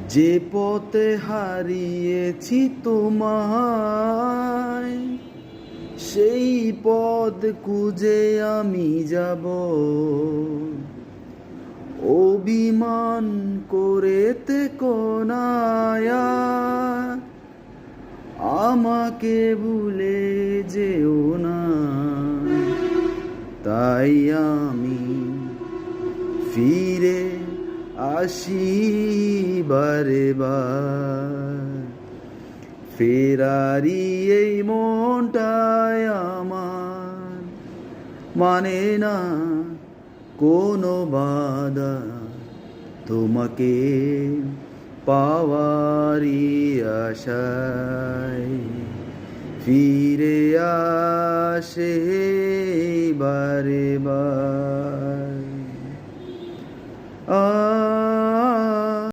যে পথে হারিয়েছি তোমায়, সেই পথ খুঁজে আমি যাব। অভিমান করে থেকো না আর, আমাকে ভুলে যেও না। তাই আমি ফিরে আসি বারে বার। ফেরারি এই মনটায় আমার মানে না কোনো বাধা, তোমাকে পাওয়ারি আশায় ফিরে আসে বারে বার।